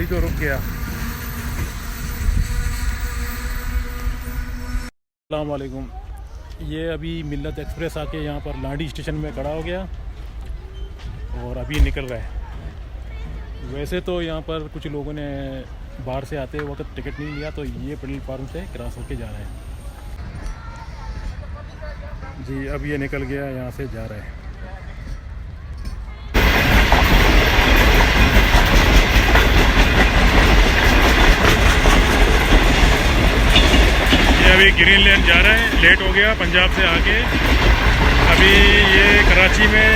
गाड़ी तो रुक गया। अस्सलाम वालेकुम। ये अभी मिल्लत एक्सप्रेस आके यहाँ पर लांडी स्टेशन में खड़ा हो गया और अभी निकल रहा है। वैसे तो यहाँ पर कुछ लोगों ने बाहर से आते वक्त टिकट नहीं लिया, तो ये प्लेटफार्म से क्रॉस होके जा रहे हैं जी। अब ये निकल गया, यहाँ से जा रहा है। ये अभी ग्रीन लेन जा रहा है, लेट हो गया पंजाब से आके। अभी ये कराची में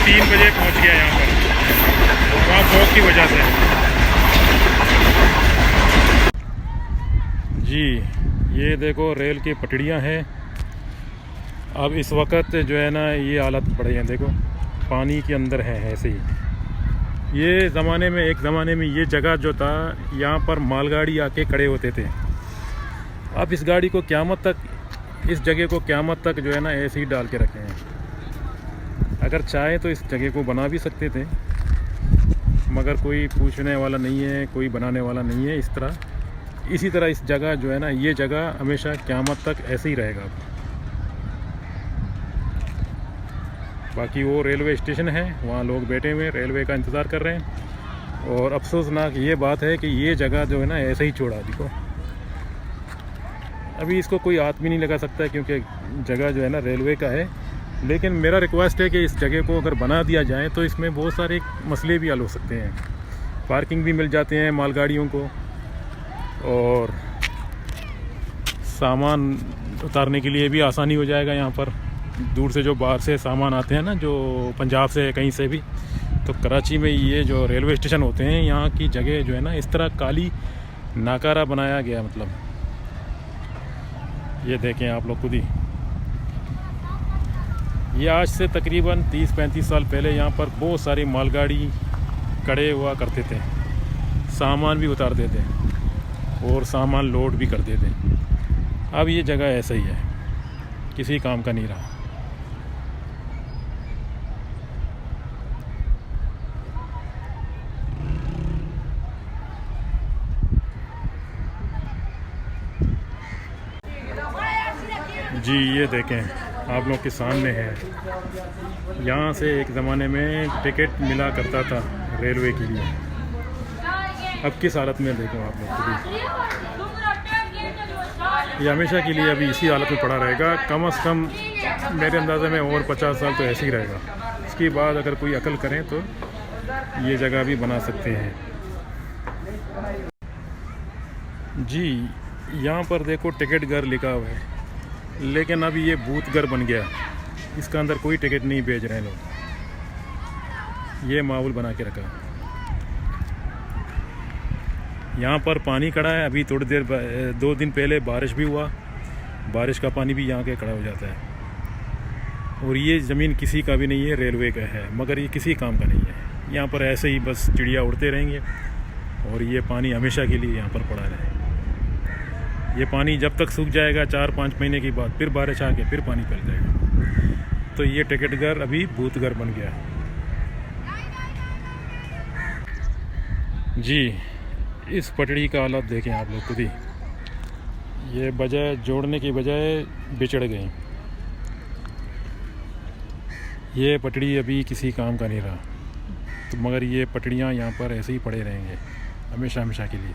3 बजे पहुँच गया यहाँ पर, वहाँ फॉग की वजह से जी। ये देखो रेल की पटड़ियाँ हैं। अब इस वक्त जो है ना, ये हालत पड़ी है, देखो पानी के अंदर है ऐसे ही। ये ज़माने में, एक ज़माने में ये जगह जो था, यहाँ पर मालगाड़ी आके खड़े होते थे। अब इस गाड़ी को क़यामत तक, इस जगह को क़यामत तक जो है ना ऐसे ही डाल के रखे हैं। अगर चाहे तो इस जगह को बना भी सकते थे, मगर कोई पूछने वाला नहीं है, कोई बनाने वाला नहीं है। इसी तरह इस जगह जो है ना, ये जगह हमेशा क़यामत तक ऐसे ही रहेगा। बाकी वो रेलवे स्टेशन है, वहाँ लोग बैठे हुए रेलवे का इंतज़ार कर रहे हैं। और अफसोसनाक ये बात है कि ये जगह जो है ना ऐसे ही छोड़ा। देखो अभी इसको कोई हाथ भी नहीं लगा सकता, क्योंकि जगह जो है ना रेलवे का है। लेकिन मेरा रिक्वेस्ट है कि इस जगह को अगर बना दिया जाए तो इसमें बहुत सारे मसले भी हल हो सकते हैं। पार्किंग भी मिल जाते हैं मालगाड़ियों को, और सामान उतारने के लिए भी आसानी हो जाएगा। यहाँ पर दूर से जो बाहर से सामान आते हैं ना, जो पंजाब से कहीं से भी, तो कराची में ये जो रेलवे स्टेशन होते हैं, यहाँ की जगह जो है ना इस तरह काली नाकारा बनाया गया। मतलब ये देखें आप लोग खुद ही। ये आज से तकरीबन 30-35 साल पहले यहाँ पर बहुत सारी मालगाड़ी खड़े हुआ करते थे, सामान भी उतारते थे और सामान लोड भी करते थे। अब ये जगह ऐसा ही है, किसी काम का नहीं रहा। जी ये देखें आप लोग के सामने है, यहाँ से एक ज़माने में टिकट मिला करता था रेलवे के लिए। अब किस हालत में देखो आप लोग खुद। ये हमेशा के लिए अभी इसी हालत में पड़ा रहेगा। कम से कम मेरे अंदाज़े में और 50 साल तो ऐसे ही रहेगा। इसके बाद अगर कोई अकल करें तो ये जगह भी बना सकते हैं जी। यहाँ पर देखो टिकट घर लिखा हुआ है, लेकिन अभी ये बूथ घर बन गया। इसका अंदर कोई टिकट नहीं भेज रहे हैं लोग, ये माहौल बना के रखा। यहाँ पर पानी खड़ा है। अभी थोड़ी देर 2 दिन पहले बारिश भी हुआ, बारिश का पानी भी यहाँ के खड़ा हो जाता है। और ये ज़मीन किसी का भी नहीं है, रेलवे का है, मगर ये किसी काम का नहीं है। यहाँ पर ऐसे ही बस चिड़िया उड़ते रहेंगे और ये पानी हमेशा के लिए यहाँ पर पड़ा रहे। ये पानी जब तक सूख जाएगा 4-5 महीने के बाद, फिर बारिश आके फिर पानी फैल जाएगा। तो ये टिकट घर अभी भूत घर बन गया जी। इस पटड़ी का हालत देखें आप लोग खुद ही। ये बजाय जोड़ने की बजाय बिछड़ गए। ये पटड़ी अभी किसी काम का नहीं रहा, तो मगर ये पटड़ियाँ यहाँ पर ऐसे ही पड़े रहेंगे हमेशा हमेशा के लिए।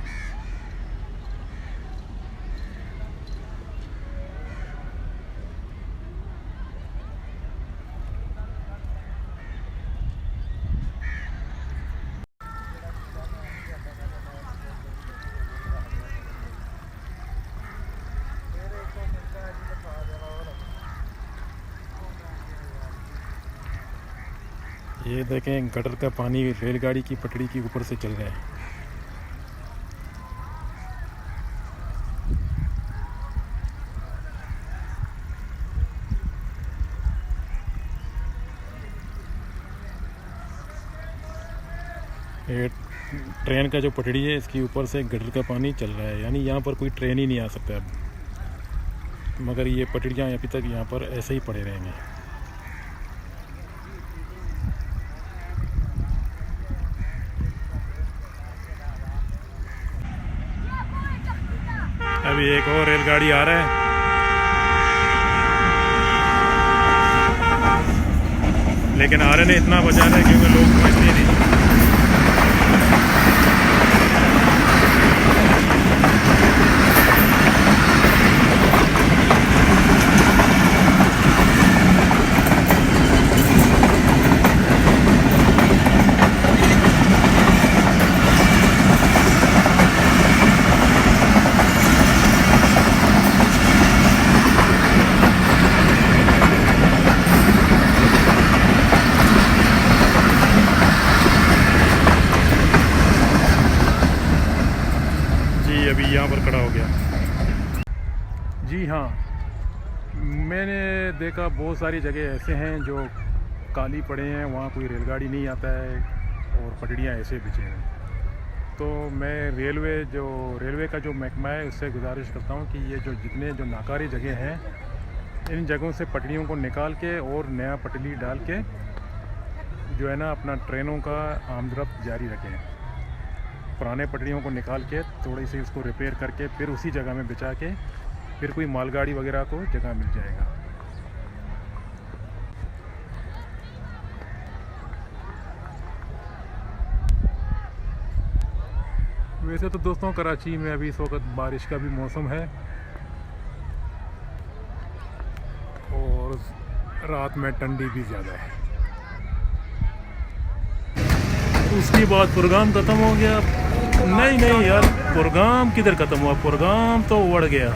ये देखें गटर का पानी रेलगाड़ी की पटड़ी के ऊपर से चल रहा है। ये ट्रेन का जो पटड़ी है, इसके ऊपर से गटर का पानी चल रहा है, यानी यहाँ पर कोई ट्रेन ही नहीं आ सकता अब। मगर ये पटड़ियाँ अभी तक यहाँ पर ऐसे ही पड़े रहेंगे। अभी एक और रेलगाड़ी आ रहा है। लेकिन आरे ने इतना बचा रहा है क्योंकि लोग समझते नहीं। अभी यहाँ पर खड़ा हो गया। जी हाँ, मैंने देखा बहुत सारी जगह ऐसे हैं जो काली पड़े हैं, वहाँ कोई रेलगाड़ी नहीं आता है और पटड़ियाँ ऐसे बिछे हैं। तो मैं रेलवे का जो महकमा है उससे गुजारिश करता हूँ कि ये जो जितने जो नाकारी जगह हैं, इन जगहों से पटड़ियों को निकाल के और नया पटड़ी डाल के जो है ना अपना ट्रेनों का आमदरफ्त जारी रखें। पुराने पटरियों को निकाल के थोड़ी सी उसको रिपेयर करके फिर उसी जगह में बिछा के फिर कोई मालगाड़ी वगैरह को जगह मिल जाएगा। वैसे तो दोस्तों कराची में अभी इस वक्त बारिश का भी मौसम है और रात में ठंडी भी ज़्यादा है। उसके बाद प्रोग्राम ख़त्म हो गया। नहीं यार, प्रोग्राम किधर ख़त्म हुआ, प्रोग्राम तो उड़ गया।